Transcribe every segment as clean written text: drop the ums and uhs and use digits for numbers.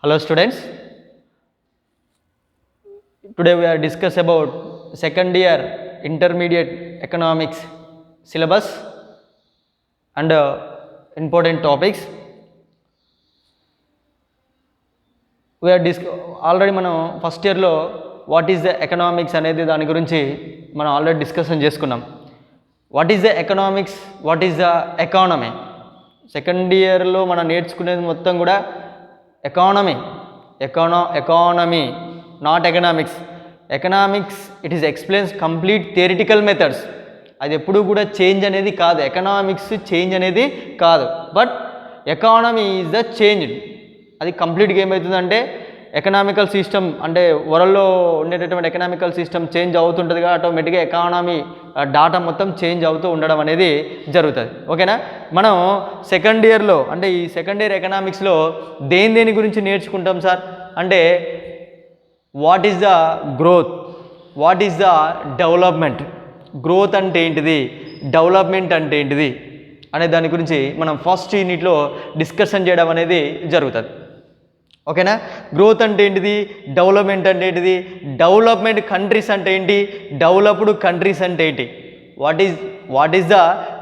Hello students, today we are discuss about second year intermediate economics syllabus and important topics. We are already మనం first ఇయర్లో what is the economics అనేది దాని గురించి మనం already discussion చేసుకున్నాం. What is the economics, what is the economy. Second ఇయర్లో మనం నేర్చుకునేది మొత్తం కూడా economy, economy not economics. Economics it is explains complete theoretical methods. అది ఎప్పుడు కూడా చేంజ్ అనేది కాదు, ఎకనామిక్స్ చేంజ్ అనేది కాదు. But economy is the change. అది కంప్లీట్గా ఏమవుతుందంటే ఎకనామికల్ సిస్టమ్ అంటే వరల్డ్లో ఉండేటటువంటి ఎకనామికల్ సిస్టమ్ చేంజ్ అవుతుంటుందిగా, ఆటోమేటిక్గా ఎకానమీ డాటా మొత్తం చేంజ్ అవుతూ ఉండడం అనేది జరుగుతుంది. ఓకేనా. మనం సెకండ్ ఇయర్లో అంటే ఈ సెకండ్ ఇయర్ ఎకనామిక్స్లో దేని గురించి నేర్చుకుంటాం సార్ అంటే what is the growth, what is the development. Growth అంటే ఏంటిది, డెవలప్మెంట్ అంటే ఏంటిది అనే దాని గురించి మనం ఫస్ట్ యూనిట్లో డిస్కషన్ చేయడం అనేది జరుగుతుంది. ఓకేనా. గ్రోత్ అంటే ఏంటిది, డెవలప్మెంట్ అంటే ఏంటిది, డెవలప్మెంట్ కంట్రీస్ అంటే ఏంటి, డెవలప్డ్ కంట్రీస్ అంటే ఏంటి, what is the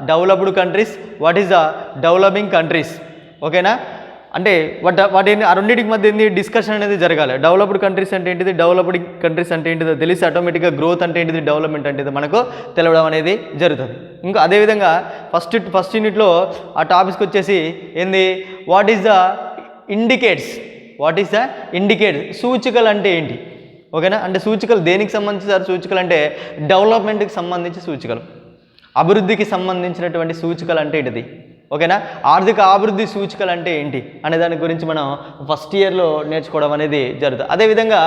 developed countries, what is the developing countries. ఓకేనా. అంటే వాటి ఆ రెండింటికి మధ్య ఏంటి డిస్కషన్ అనేది జరగాలి. డెవలప్డ్ కంట్రీస్ అంటే ఏంటిది, డెవలప్డ్ కంట్రీస్ అంటే ఏంటిదో తెలిసి ఆటోమేటిక్గా గ్రోత్ అంటే ఏంటిది, డెవలప్మెంట్ అంటే మనకు తెలవడం అనేది జరుగుతుంది. ఇంకా అదేవిధంగా ఫస్ట్ యూనిట్లో ఆ టాపిక్స్కి వచ్చేసి ఏంది, what is the indicates, what is the indicates. సూచికలు అంటే ఏంటి. ఓకేనా. అంటే సూచికలు దేనికి సంబంధించి సూచికలు అంటే డెవలప్మెంట్కి సంబంధించి సూచికలు, అభివృద్ధికి సంబంధించినటువంటి సూచికలు అంటే ఏంటిది. ఓకేనా. ఆర్థిక అభివృద్ధి సూచికలు అంటే ఏంటి అనే దాని గురించి మనం ఫస్ట్ ఇయర్లో నేర్చుకోవడం అనేది జరుగుతుంది. అదేవిధంగా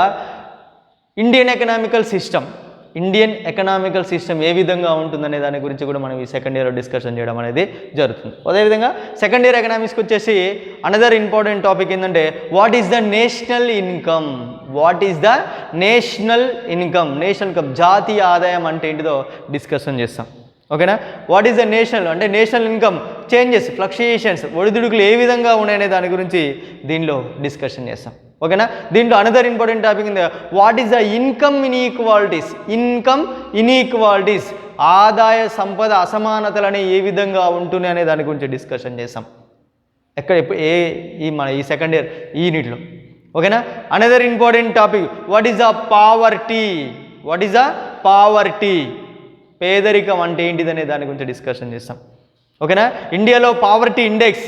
ఇండియన్ ఎకనామికల్ సిస్టమ్ ఏ విధంగా ఉంటుందనే దాని గురించి కూడా మనం ఈ సెకండ్ ఇయర్లో డిస్కషన్ చేయడం అనేది జరుగుతుంది. అదేవిధంగా సెకండ్ ఇయర్ ఎకనామిక్స్కి వచ్చేసి అనదర్ ఇంపార్టెంట్ టాపిక్ ఏంటంటే what is the national income, what is the national income, జాతీయ ఆదాయం అంటే ఏంటిదో డిస్కషన్ చేస్తాం. ఓకేనా. వాట్ ఈస్ ద నేషనల్ అంటే నేషనల్ ఇన్కమ్ చేంజెస్, ఫ్లక్చుయేషన్స్, ఒడిదుడుకులు ఏ విధంగా ఉన్నాయనే దాని గురించి దీనిలో డిస్కషన్ చేస్తాం. ఓకేనా. దీంట్లో అనదర్ ఇంపార్టెంట్ టాపిక్ ఉంది what is the income inequalities, ఆదాయ సంపద అసమానతలు ఏ విధంగా ఉంటున్నాయి అనే దాని గురించి డిస్కషన్ చేస్తాం మన ఈ సెకండ్ ఇయర్ ఈ యూనిట్లో. ఓకేనా. Another important topic what is the poverty, పేదరికం అంటే ఏంటిదనే దాని గురించి డిస్కషన్ చేస్తాం. ఓకేనా. ఇండియాలో poverty index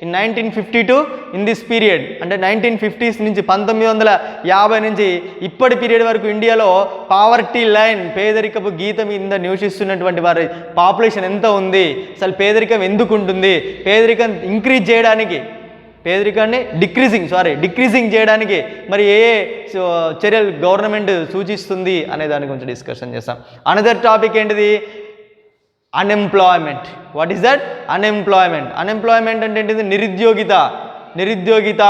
in 1952 in this period అంటే 1950s నుంచి 1950 నుంచి ఇప్పటి పీరియడ్ వరకు ఇండియాలో పావర్టీ లైన్, పేదరికపు గీత మీద నివసిస్తున్నటువంటి వారి పాపులేషన్ ఎంత ఉంది, అసలు పేదరికం ఎందుకు ఉంటుంది, పేదరికం ఇంక్రీజ్ చేయడానికి, పేదరికాన్ని డిక్రీజింగ్ చేయడానికి మరి ఏ చర్యలు గవర్నమెంట్ సూచిస్తుంది అనే దాని గురించి డిస్కషన్ చేస్తాం. అనదర్ టాపిక్ ఏంటిది unemployment. What is that unemployment అంటే ఏంటిది, నిరుద్యోగిత.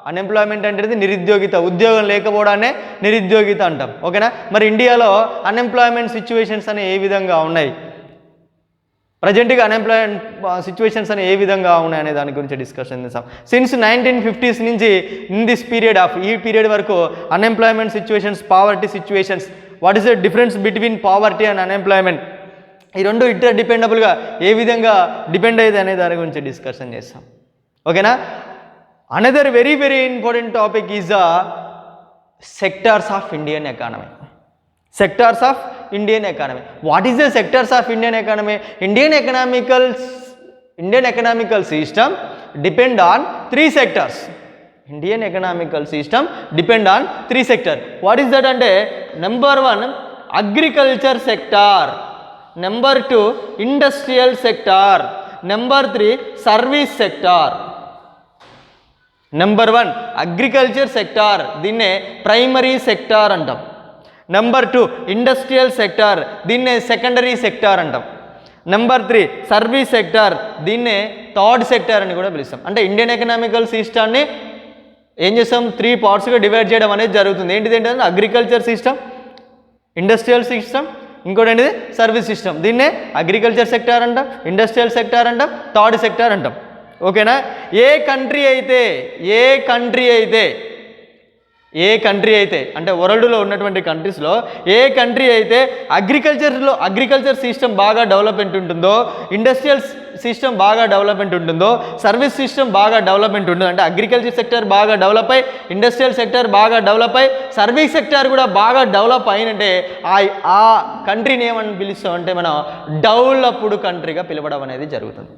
అన్ఎంప్లాయ్మెంట్ అంటే నిరుద్యోగిత, ఉద్యోగం లేకపోవడాన్నే నిరుద్యోగిత అంటాం. ఓకేనా. మరి ఇండియాలో అన్ఎంప్లాయ్మెంట్ సిచ్యువేషన్స్ అనే ఏ విధంగా ఉన్నాయి, ప్రజెంట్గా అన్ఎంప్లాయ్మెంట్ సిచ్యువేషన్స్ అని ఏ విధంగా ఉన్నాయనే దాని గురించి డిస్కషన్ చేస్తాం. సిన్స్ 1950s నుంచి ఇన్ దిస్ ఈ పీరియడ్ వరకు unemployment situations, poverty situations, what is the difference between poverty and unemployment, ఈ రెండు ఇంటర్ డిపెండబుల్గా ఏ విధంగా డిపెండ్ అయ్యేది అనే దాని గురించి డిస్కషన్ చేస్తాం. ఓకేనా. Another very very important topic is the sectors of Indian economy. What is the sectors of Indian economy. Indian economical system depend on 3 sectors. What is that అంటే number 1 agriculture sector, number 2 industrial sector, number 3 service sector. Number 1 agriculture sector, దీన్నే primary sector అంటాం. Number 2 industrial sector, దీన్నే secondary sector అంటాం. Number 3 service sector, దీన్నే third sector అని కూడా పిలుస్తాం. అంటే ఇండియన్ ఎకనామికల్ సిస్టాన్ని ఏం చేస్తాం, 3 పార్ట్స్గా డివైడ్ చేయడం అనేది జరుగుతుంది. ఏంటంటే అగ్రికల్చర్ సిస్టమ్, ఇండస్ట్రియల్ సిస్టమ్, ఇంకోటి ఏంటిది సర్వీస్ సిస్టమ్. దీన్నే అగ్రికల్చర్ సెక్టార్ అంటాం, ఇండస్ట్రియల్ సెక్టార్ అంటాం, థర్డ్ సెక్టార్ అంటాం. ఓకేనా. ఏ కంట్రీ అయితే అంటే వరల్డ్లో ఉన్నటువంటి కంట్రీస్లో ఏ కంట్రీ అయితే అగ్రికల్చర్ సిస్టమ్ బాగా డెవలప్మెంట్ ఉంటుందో, ఇండస్ట్రియల్ సిస్టమ్ బాగా డెవలప్మెంట్ ఉంటుందో, సర్వీస్ సిస్టమ్ బాగా డెవలప్మెంట్ ఉంటుంది, అంటే అగ్రికల్చర్ సెక్టర్ బాగా డెవలప్ అయ్యి, ఇండస్ట్రియల్ సెక్టర్ బాగా డెవలప్ అయ్యి, సర్వీస్ సెక్టర్ కూడా బాగా డెవలప్ అయినంటే ఆ కంట్రీని ఏమని పిలుస్తాం అంటే మనం డెవలప్డ్ కంట్రీగా పిలవడం అనేది జరుగుతుంది.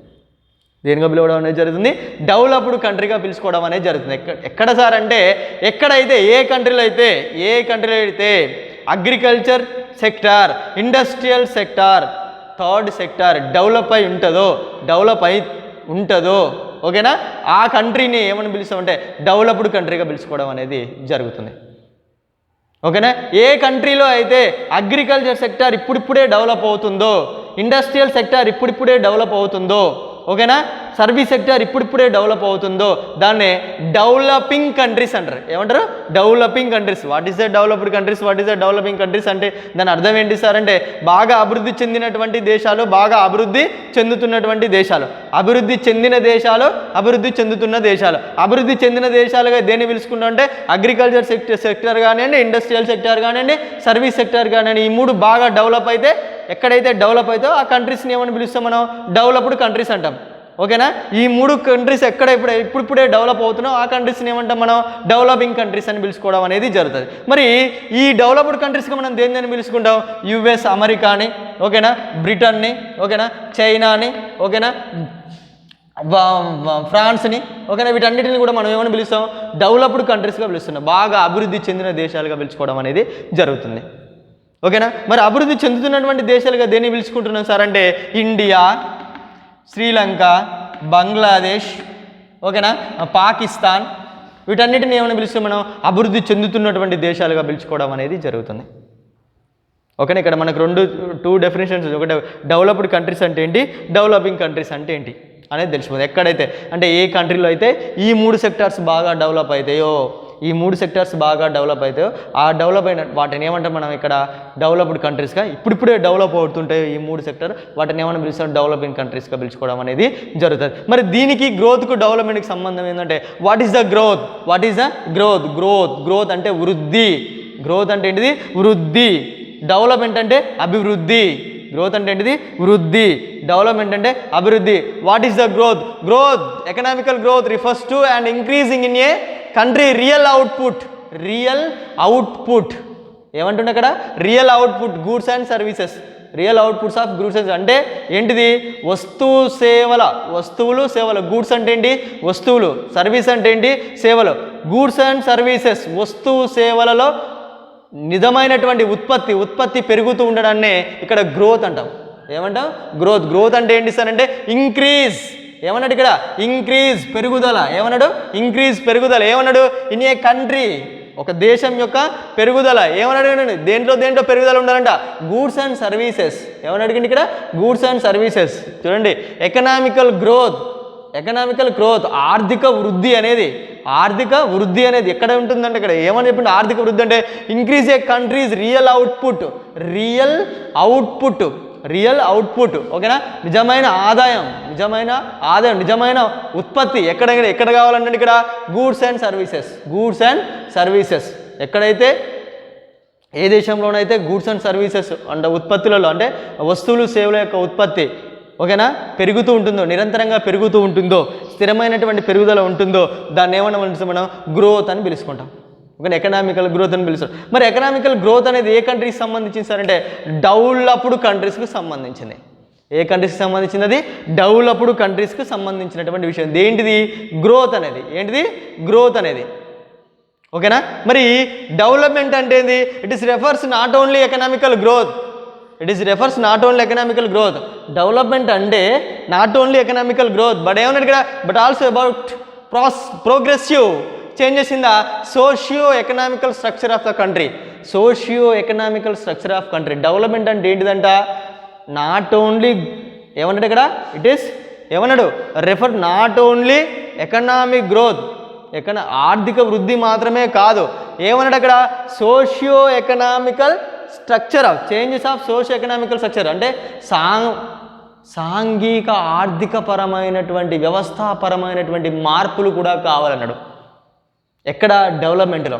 దేనిగా పిలవడం అనేది జరుగుతుంది? డెవలప్డ్ కంట్రీగా పిలుచుకోవడం అనేది జరుగుతుంది. ఎక్కడ సార్ అంటే ఎక్కడైతే ఏ కంట్రీలో అయితే agriculture sector, industrial sector, third sector develop అయి ఉంటుందో ఓకేనా, ఆ కంట్రీని ఏమని పిలుస్తామంటే డెవలప్డ్ కంట్రీగా పిలుచుకోవడం అనేది జరుగుతుంది. ఓకేనా. ఏ కంట్రీలో అయితే అగ్రికల్చర్ సెక్టార్ ఇప్పుడిప్పుడే డెవలప్ అవుతుందో, ఇండస్ట్రియల్ సెక్టార్ ఇప్పుడిప్పుడే డెవలప్ అవుతుందో, ఓకేనా, సర్వీస్ సెక్టార్ ఇప్పుడిప్పుడే డెవలప్ అవుతుందో దాన్ని డెవలపింగ్ కంట్రీస్ అంటారు. ఏమంటారు? Developing countries. What is the developed countries, what is the developing countries అంటే దాని అర్థం ఏంటి సార్ అంటే బాగా అభివృద్ధి చెందినటువంటి దేశాలు, బాగా అభివృద్ధి చెందుతున్నటువంటి దేశాలు, అభివృద్ధి చెందిన దేశాలు, అభివృద్ధి చెందుతున్న దేశాలు. అభివృద్ధి చెందిన దేశాలుగా దేన్ని పిలుచుకుంటాం అంటే అగ్రికల్చర్ సెక్టర్ కానివ్వండి, ఇండస్ట్రియల్ సెక్టర్ కానివ్వండి, సర్వీస్ సెక్టర్ కానివ్వండి, ఈ మూడు బాగా డెవలప్ అయితే ఎక్కడైతే డెవలప్ అవుతాయో ఆ కంట్రీస్ని ఏమని పిలుస్తాం మనం? డెవలప్డ్ కంట్రీస్ అంటాం. ఓకేనా. ఈ మూడు కంట్రీస్ ఇప్పుడిప్పుడే డెవలప్ అవుతున్నావు ఆ కంట్రీస్ని ఏమంటాం మనం? డెవలపింగ్ కంట్రీస్ అని పిలుచుకోవడం అనేది జరుగుతుంది. మరి ఈ డెవలప్డ్ కంట్రీస్కి మనం దేని పిలుచుకుంటాం? యుఎస్ అమెరికాని, ఓకేనా, బ్రిటన్ని, ఓకేనా, చైనాని, ఓకేనా, ఫ్రాన్స్ని, ఓకేనా, వీటన్నిటిని కూడా మనం ఏమని పిలుస్తాం? డెవలప్డ్ కంట్రీస్గా పిలుస్తున్నాం. బాగా అభివృద్ధి చెందిన దేశాలుగా పిలుచుకోవడం అనేది జరుగుతుంది. ఓకేనా. మరి అభివృద్ధి చెందుతున్నటువంటి దేశాలుగా దేన్ని పిలుచుకుంటున్నాం సార్ అంటే ఇండియా, శ్రీలంక, బంగ్లాదేశ్, ఓకేనా, పాకిస్తాన్, వీటన్నిటిని ఏమైనా పిలుస్తాం మనం? అభివృద్ధి చెందుతున్నటువంటి దేశాలుగా పిలుచుకోవడం అనేది జరుగుతుంది. ఓకేనా. ఇక్కడ మనకు టూ డెఫినేషన్స్, ఒకటి డెవలప్డ్ కంట్రీస్ అంటే ఏంటి, డెవలపింగ్ కంట్రీస్ అంటే ఏంటి అనేది తెలిసిపోతుంది. ఎక్కడైతే అంటే ఏ కంట్రీలో అయితే ఈ మూడు సెక్టార్స్ బాగా డెవలప్ అవుతాయో, ఆ డెవలప్ అయిన వాటిని ఏమంటాం మనం ఇక్కడ? డెవలప్డ్ కంట్రీస్గా. ఇప్పుడిప్పుడే డెవలప్ అవుతుంటాయి ఈ మూడు సెక్టర్, వాటిని ఏమైనా పిలుస్తాం? డెవలపింగ్ కంట్రీస్గా పిలుచుకోవడం అనేది జరుగుతుంది. మరి దీనికి గ్రోత్కు డెవలప్మెంట్కి సంబంధం ఏంటంటే వాట్ ఈస్ ద గ్రోత్ అంటే వృద్ధి. గ్రోత్ అంటే ఏంటిది? వృద్ధి. డెవలప్మెంట్ అంటే అభివృద్ధి. గ్రోత్ అంటే ఏంటిది? వృద్ధి. డెవలప్మెంట్ అంటే అభివృద్ధి. What is the growth? Economical growth refers to and increasing in a country real output. ఏమంటుండే అక్కడ? Real output goods and services. Real outputs of goods అంటే ఏంటిది? వస్తువులు సేవలు. గూడ్స్ అంటే ఏంటి? వస్తువులు. సర్వీస్ అంటే ఏంటి? సేవలు. గూడ్స్ అండ్ సర్వీసెస్, వస్తువు సేవలలో నిజమైనటువంటి ఉత్పత్తి పెరుగుతూ ఉండడాన్నే ఇక్కడ గ్రోత్ అంటాం. ఏమంటాం? గ్రోత్ అంటే ఏంటి సార్ అంటే ఇంక్రీజ్. ఏమన్నాడు ఇక్కడ? ఇంక్రీజ్, పెరుగుదల. ఏమన్నాడు? ఇంక్రీజ్, పెరుగుదల. ఏమన్నాడు? ఇన్ ఏ కంట్రీ, ఒక దేశం యొక్క పెరుగుదల. ఏమన్నాడు? దేంట్లో పెరుగుదల ఉండాలంట? Goods and services. ఏమని అడిగింది ఇక్కడ? Goods and services. చూడండి, ఎకనామికల్ గ్రోత్ ఆర్థిక వృద్ధి అనేది ఎక్కడ ఉంటుందంటే ఇక్కడ ఏమని చెప్పింది? ఆర్థిక వృద్ధి అంటే increase a country's real output, ఓకేనా, నిజమైన ఆదాయం, నిజమైన ఉత్పత్తి ఎక్కడ కావాలంటే ఇక్కడ గూడ్స్ అండ్ సర్వీసెస్. ఎక్కడైతే ఏ దేశంలోనైతే గూడ్స్ అండ్ సర్వీసెస్ అంటే ఉత్పత్తులలో అంటే వస్తువులు సేవల యొక్క ఉత్పత్తి, ఓకేనా, పెరుగుతూ ఉంటుందో, నిరంతరంగా పెరుగుతూ ఉంటుందో, స్థిరమైనటువంటి పెరుగుదల ఉంటుందో దాన్ని ఏమన్నా మనం గ్రోత్ అని పిలుచుకుంటాం. ఓకే, ఎకనామికల్ గ్రోత్ అని పిలుస్తాం. మరి ఎకనామికల్ గ్రోత్ అనేది ఏ కంట్రీకి సంబంధించింది సార్ అంటే డెవలప్డ్ కంట్రీస్కి సంబంధించింది. ఏ కంట్రీస్కి సంబంధించింది? అది డెవలప్డ్ కంట్రీస్కి సంబంధించినటువంటి విషయం. ఏంటిది? గ్రోత్ అనేది. ఓకేనా. మరి డెవలప్మెంట్ అంటే ఏంది? It refers not only economical growth. Development అంటే not only economical growth but ఏమన్నాడు ఇక్కడ? But also about progressive changes in the socio-economical structure of the country. Development అంటే ఏంటిదంట? నాట్ ఓన్లీ ఏమన్నాడు ఇక్కడ? ఏమన్నాడు? Refer not only economic growth, ఆర్థిక వృద్ధి మాత్రమే కాదు. ఏమన్నాడు అక్కడ? Changes of socio economical structure అంటే సాంఘిక ఆర్థికపరమైనటువంటి వ్యవస్థాపరమైనటువంటి మార్పులు కూడా కావాలన్నాడు. ఎక్కడ? డెవలప్మెంట్లో.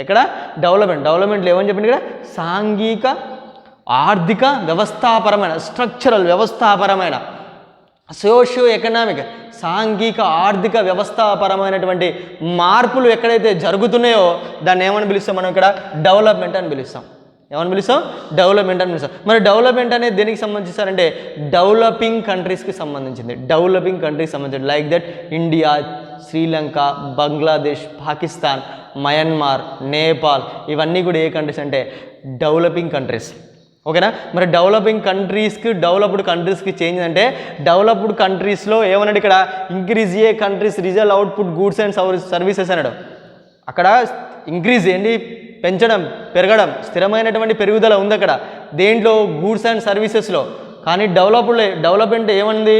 ఎక్కడ? డెవలప్మెంట్లో ఏమని చెప్పింది ఇక్కడ? సాంఘిక ఆర్థిక వ్యవస్థాపరమైన, స్ట్రక్చరల్ వ్యవస్థాపరమైన, సోషియో ఎకనామిక్, సాంఘిక ఆర్థిక వ్యవస్థాపరమైనటువంటి మార్పులు ఎక్కడైతే జరుగుతున్నాయో దాన్ని ఏమని పిలుస్తాం మనం ఇక్కడ? డెవలప్మెంట్ అని పిలుస్తాం. ఏమని పిలుస్తాం? డెవలప్మెంట్ అని పిలుస్తాం. మరి డెవలప్మెంట్ అనేది దేనికి సంబంధించారంటే డెవలపింగ్ కంట్రీస్కి సంబంధించింది. డెవలపింగ్ కంట్రీకి సంబంధించింది. Like that India, Sri Lanka, Bangladesh, Pakistan, Myanmar, Nepal, ఇవన్నీ కూడా ఏ కంట్రీస్ అంటే డెవలపింగ్ కంట్రీస్. ఓకేనా? మరి డెవలపింగ్ కంట్రీస్కి డెవలప్డ్ కంట్రీస్కి చేంజ్ అంటే డెవలప్డ్ కంట్రీస్లో ఏమన్నాడు ఇక్కడ? Increase a countries రిజల్ output goods and services అన్నాడు. అక్కడ ఇంక్రీజ్ ఏంటి? పెంచడం, పెరగడం, స్థిరమైనటువంటి పెరుగుదల ఉంది అక్కడ దేంట్లో? గూడ్స్ అండ్ సర్వీసెస్లో. కానీ డెవలప్మెంట్ ఏమంది?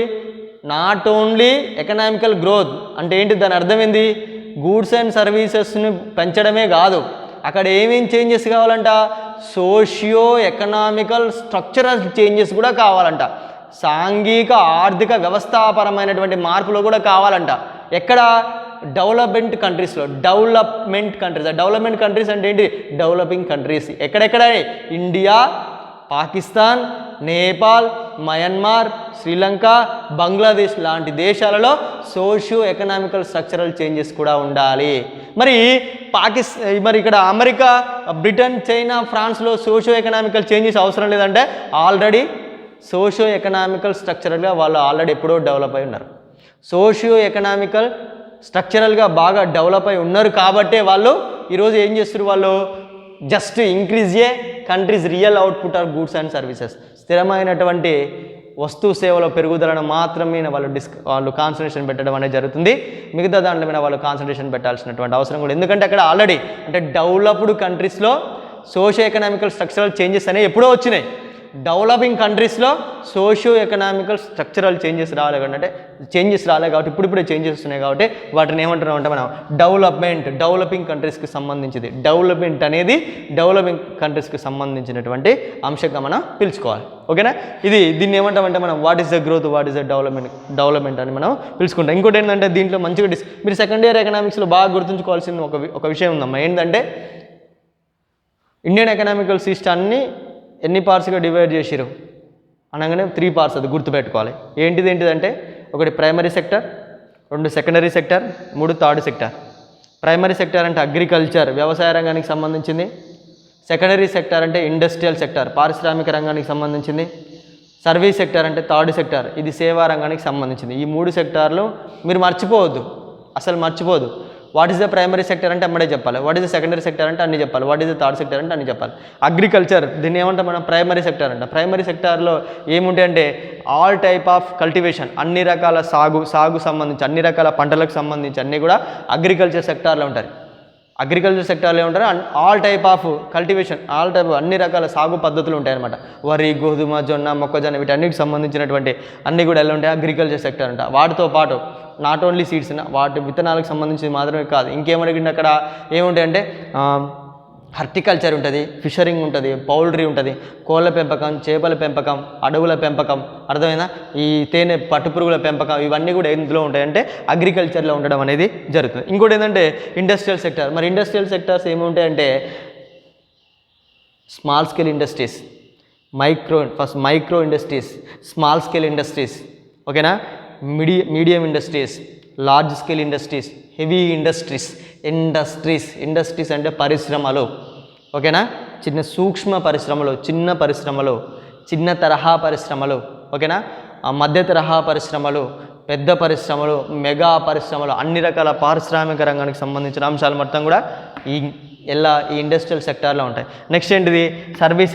నాట్ ఓన్లీ ఎకనామికల్ గ్రోత్ అంటే ఏంటి? దాని అర్థం ఏంది? గూడ్స్ అండ్ సర్వీసెస్ని పెంచడమే కాదు, అక్కడ ఏమేం చేంజెస్ కావాలంట? సోషియో ఎకనామికల్ స్ట్రక్చరల్ చేంజెస్ కూడా కావాలంట. సాంఘిక ఆర్థిక వ్యవస్థాపరమైనటువంటి మార్పులు కూడా కావాలంట. ఎక్కడ? డెవలప్మెంట్ కంట్రీస్లో. డెవలప్మెంట్ కంట్రీస్ అంటే ఏంటి? Developing countries. ఎక్కడెక్కడ? ఇండియా, పాకిస్తాన్, నేపాల్, మయన్మార్, శ్రీలంక, బంగ్లాదేశ్ లాంటి దేశాలలో సోషియో ఎకనామికల్ స్ట్రక్చరల్ చేంజెస్ కూడా ఉండాలి. మరి మరి ఇక్కడ అమెరికా, బ్రిటన్, చైనా, ఫ్రాన్స్లో సోషియో ఎకనామికల్ చేంజెస్ అవసరం లేదంటే ఆల్రెడీ సోషియో ఎకనామికల్ స్ట్రక్చరల్గా వాళ్ళు ఆల్రెడీ ఎప్పుడో డెవలప్ అయి ఉన్నారు. సోషియో ఎకనామికల్ స్ట్రక్చరల్గా బాగా డెవలప్ అయి ఉన్నారు కాబట్టే వాళ్ళు ఈరోజు ఏం చేస్తారు? వాళ్ళు just increase a country's real output or goods and services, స్థిరమైనటువంటి వస్తు సేవల పెరుగుదలను మాత్రమే వాళ్ళు కాన్సన్ట్రేషన్ పెట్టడం అనేది జరుగుతుంది. మిగతా దాంట్లో మీద వాళ్ళు కాన్సన్ట్రేషన్ పెట్టాల్సినటువంటి అవసరం కూడా, ఎందుకంటే అక్కడ ఆల్రెడీ అంటే డెవలప్డ్ కంట్రీస్లో సోషియో ఎకనామికల్ స్ట్రక్చరల్ చేంజెస్ అనేవి ఎప్పుడో వచ్చినాయి. డెవలపింగ్ కంట్రీస్లో సోషియో ఎకనామికల్ స్ట్రక్చరల్ చేంజెస్ రాలే కాబట్టి ఇప్పుడిప్పుడే చేంజెస్ వస్తున్నాయి కాబట్టి వాటిని ఏమంటున్నాం అంటే మనం డెవలపింగ్ కంట్రీస్కి సంబంధించింది. డెవలప్మెంట్ అనేది డెవలపింగ్ కంట్రీస్కి సంబంధించినటువంటి అంశంగా మనం పిలుచుకోవాలి. ఓకేనా? దీన్ని ఏమంటామంటే మనం what is the growth, what is the development అని మనం పిలుచుకుంటాం. ఇంకోటి ఏంటంటే దీంట్లో మంచిగా మీరు సెకండ్ ఇయర్ ఎకనామిక్స్లో బాగా గుర్తుంచుకోవాల్సిన ఒక విషయం ఉందమ్మా. ఏంటంటే ఇండియన్ ఎకనామికల్ సిస్టాన్ని ఎన్ని పార్ట్స్గా డివైడ్ చేసిరు అనగానే 3 పార్ట్స్, అది గుర్తుపెట్టుకోవాలి. ఏంటిదంటే ఒకటి primary sector, 2 secondary sector, 3 third sector. Primary sector అంటే అగ్రికల్చర్, వ్యవసాయ రంగానికి సంబంధించింది. సెకండరీ సెక్టర్ అంటే ఇండస్ట్రియల్ సెక్టర్, పారిశ్రామిక రంగానికి సంబంధించింది. సర్వీస్ సెక్టర్ అంటే థర్డ్ సెక్టర్, ఇది సేవా రంగానికి సంబంధించింది. ఈ 3 సెక్టార్లు మీరు మర్చిపోవద్దు. What is the primary sector అంటే అమ్మడే చెప్పాలి, what is the secondary sector అంటే అన్ని చెప్పాలి, what is the third sector అంటే అన్ని చెప్పాలి. అగ్రికల్చర్ దీన్ని ఏమంటాం మనం? ప్రైమరీ సెక్టర్ అంట. ప్రైమరీ సెక్టార్లో ఏముంటాయంటే ఆల్ టైప్ ఆఫ్ కల్టివేషన్, అన్ని రకాల సాగు సంబంధించి అన్ని రకాల పంటలకు సంబంధించి అన్నీ కూడా అగ్రికల్చర్ సెక్టార్లో ఉంటాయి. అగ్రికల్చర్ సెక్టార్లో ఏమంటారు? ఆల్ టైప్ ఆఫ్ కల్టివేషన్, అన్ని రకాల సాగు పద్ధతులు ఉంటాయన్నమాట. వరి, గోధుమ, జొన్న, మొక్కజొన్న వీటన్నిటికి సంబంధించినటువంటి అన్నీ కూడా ఎలా ఉంటాయి? అగ్రికల్చర్ సెక్టర్ అంట. వాటితో పాటు నాట్ ఓన్లీ సీడ్స్, వాటి విత్తనాలకు సంబంధించి మాత్రమే కాదు, ఇంకేమడిగింది అక్కడ ఏముంటాయంటే హార్టికల్చర్ ఉంటుంది, ఫిషరింగ్ ఉంటుంది, పౌల్ట్రీ ఉంటుంది, కోళ్ళ పెంపకం, చేపల పెంపకం, అడవుల పెంపకం, అర్థమైనా ఈ తేనె పట్టుపురుగుల పెంపకం, ఇవన్నీ కూడా ఎందులో ఉంటాయంటే అగ్రికల్చర్లో ఉండడం అనేది జరుగుతుంది. ఇంకోటి ఏంటంటే ఇండస్ట్రియల్ సెక్టర్. మరి ఇండస్ట్రియల్ సెక్టర్స్ ఏముంటాయంటే small scale industries, micro industries, small scale industries, ఓకేనా, medium industries, large scale industries, heavy industries అంటే పరిశ్రమలు, ఓకేనా, సూక్ష్మ పరిశ్రమలు, చిన్న తరహా పరిశ్రమలు, ఓకేనా, మధ్య తరహా పరిశ్రమలు, పెద్ద పరిశ్రమలు, మెగా పరిశ్రమలు, అన్ని రకాల పారిశ్రామిక రంగానికి సంబంధించిన అంశాలు మొత్తం కూడా ఈ ఇండస్ట్రియల్ సెక్టార్లో ఉంటాయి. నెక్స్ట్ ఏంటిది? సర్వీస్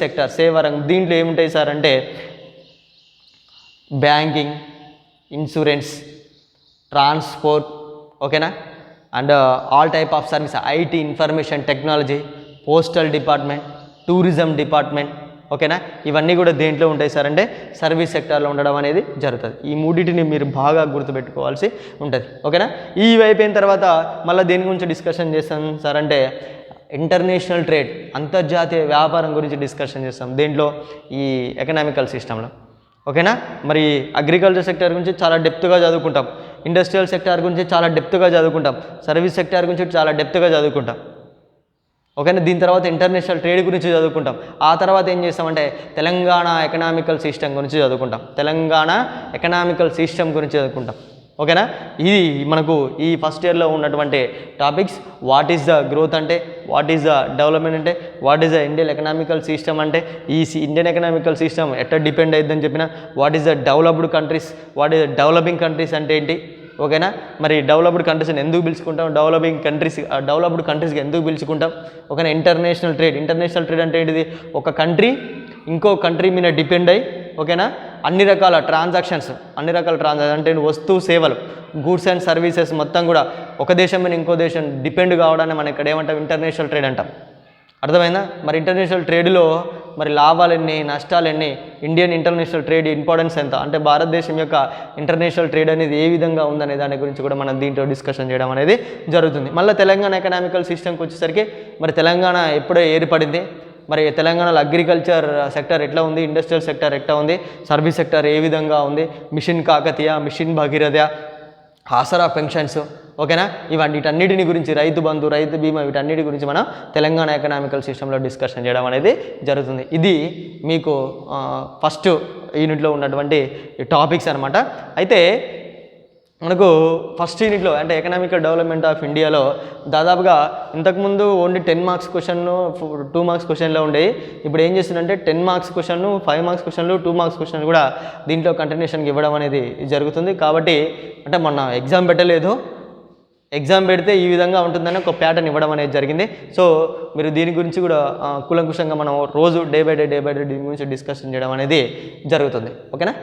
సెక్టార్, సేవా రంగం. దీంట్లో ఏముంటాయి సార్ అంటే బ్యాంకింగ్, ఇన్సూరెన్స్, ట్రాన్స్పోర్ట్, ఓకేనా, and all type of service, IT, information technology, postal department, tourism department, ఓకేనా, ఇవన్నీ కూడా దేంట్లో ఉంటాయి సార్ అంటే సర్వీస్ సెక్టార్లో ఉండడం అనేది జరుగుతుంది. ఈ మూడింటిని మీరు బాగా గుర్తుపెట్టుకోవాల్సి ఉంటుంది. ఓకేనా? ఈ అయిపోయిన తర్వాత మళ్ళీ దేని గురించి డిస్కషన్ చేస్తాం సార్ అంటే ఇంటర్నేషనల్ ట్రేడ్, అంతర్జాతీయ వ్యాపారం గురించి డిస్కషన్ చేస్తాం. దేంట్లో? ఈ ఎకనామికల్ సిస్టంలో. ఓకేనా. మరి అగ్రికల్చర్ సెక్టర్ గురించి చాలా డెప్త్గా చదువుకుంటాం, ఇండస్ట్రియల్ సెక్టార్ గురించి చాలా డెప్త్గా చదువుకుంటాం, సర్వీస్ సెక్టార్ గురించి చాలా డెప్త్గా చదువుకుంటాం. ఓకేనా. దీని తర్వాత ఇంటర్నేషనల్ ట్రేడ్ గురించి చదువుకుంటాం. ఆ తర్వాత ఏం చేస్తామంటే తెలంగాణ ఎకనామికల్ సిస్టమ్ గురించి చదువుకుంటాం, తెలంగాణ ఎకనామికల్ సిస్టమ్ గురించి చదువుకుంటాం. ఓకేనా. ఇది మనకు ఈ ఫస్ట్ ఇయర్లో ఉన్నటువంటి topics. What is the growth అంటే, వాట్ ఈస్ ద డెవలప్మెంట్ అంటే, what is the Indian economical system అంటే, ఈ ఇండియన్ ఎకనామికల్ సిస్టమ్ ఎట్లా డిపెండ్ అవుతుందని చెప్పిన, what is the developed countries, what is the developing countries అంటే ఏంటి. ఓకేనా. మరి డెవలప్డ్ కంట్రీస్ని ఎందుకు పిలుచుకుంటాం, డెవలప్డ్ కంట్రీస్కి ఎందుకు పిలుచుకుంటాం. ఓకేనా. ఇంటర్నేషనల్ ట్రేడ్ అంటే ఏంటిది, ఒక కంట్రీ ఇంకో కంట్రీ మీద డిపెండ్ అయ్యి, ఓకేనా, అన్ని రకాల ట్రాన్సాక్షన్స్ అంటే వస్తువు సేవలు, గూడ్స్ అండ్ సర్వీసెస్ మొత్తం కూడా ఒక దేశం మీద ఇంకో దేశం డిపెండ్ కావడాన్ని మనం ఇక్కడ ఏమంటాం, ఇంటర్నేషనల్ ట్రేడ్ అంటాం. అర్థమైందా. మరి ఇంటర్నేషనల్ ట్రేడ్లో మరి లాభాలు ఎన్ని, నష్టాలు ఎన్ని, ఇండియన్ ఇంటర్నేషనల్ ట్రేడ్ ఇంపార్టెన్స్ ఎంత, అంటే భారతదేశం యొక్క ఇంటర్నేషనల్ ట్రేడ్ అనేది ఏ విధంగా ఉందనే దాని గురించి కూడా మనం దీంట్లో డిస్కషన్ చేయడం అనేది జరుగుతుంది. మళ్ళీ తెలంగాణ ఎకనామికల్ సిస్టమ్కి వచ్చేసరికి మరి తెలంగాణ ఎప్పుడో ఏర్పడింది, మరి తెలంగాణలో అగ్రికల్చర్ సెక్టర్ ఎట్లా ఉంది, ఇండస్ట్రియల్ సెక్టర్ ఎట్లా ఉంది, సర్వీస్ సెక్టర్ ఏ విధంగా ఉంది, మిషన్ కాకతీయ, మిషన్ భగీరథ, ఆసరా పెన్షన్స్, ఓకేనా, వీటన్నిటిని గురించి, రైతు బంధు, రైతు బీమా, వీటన్నిటి గురించి మనం తెలంగాణ ఎకనామికల్ సిస్టంలో డిస్కషన్ చేయడం అనేది జరుగుతుంది. ఇది మీకు ఫస్ట్ యూనిట్లో ఉన్నటువంటి టాపిక్స్ అనమాట. అయితే మనకు ఫస్ట్ యూనిట్లో అంటే ఎకనామికల్ డెవలప్మెంట్ ఆఫ్ ఇండియాలో దాదాపుగా ఇంతకుముందు ఓన్లీ 10 మార్క్స్ క్వశ్చన్, 2 మార్క్స్ క్వశ్చన్లో ఉండేవి. ఇప్పుడు ఏం చేస్తుందంటే 10 మార్క్స్ క్వశ్చన్, 5 మార్క్స్ క్వశ్చన్లు, 2 మార్క్స్ క్వశ్చన్ కూడా దీంట్లో కంటిన్యూషన్కి ఇవ్వడం అనేది జరుగుతుంది. కాబట్టి అంటే మొన్న ఎగ్జామ్ పెట్టలేదు, ఎగ్జామ్ పెడితే ఈ విధంగా ఉంటుందని ఒక ప్యాటర్న్ ఇవ్వడం అనేది జరిగింది. సో మీరు దీని గురించి కూడా కూలంకుషంగా మనం రోజు డే బై డే దీని గురించి డిస్కషన్ చేయడం అనేది జరుగుతుంది. ఓకేనా.